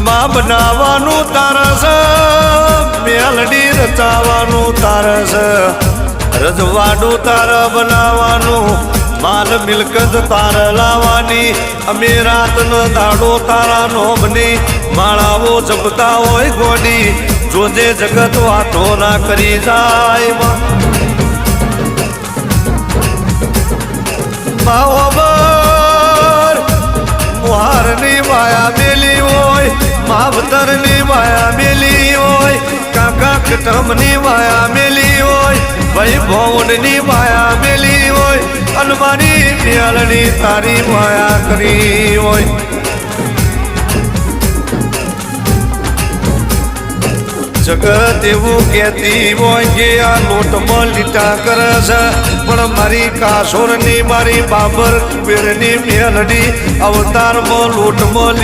માં બનાવવાનું તારસ મેલડી રચાવાનું તારસ રજવાડું તાર બનાવવાનું માલ મિલકત તાર લાવવાની અમે રાતનો દાડો તારા નોમની માળાઓ જપતા હોય ગોડી જોજે જગત વાતો ના કરી જાય મુહારની માયા મેલી હોય માવતરની માયા મેલી હોય કાકા કટમની માયા મેલી હોય ભાઈ ભવનની માયા મેલી હોય અનમાની પિયાલની તારી માયા કરી હોય જગત એવું કહેતી હોય કે આ લોટમાં લીટા કરે છે પણ મારી કાસોરની મારી બાબર કુબેરની મેલડી અવતારમાં લોટમાં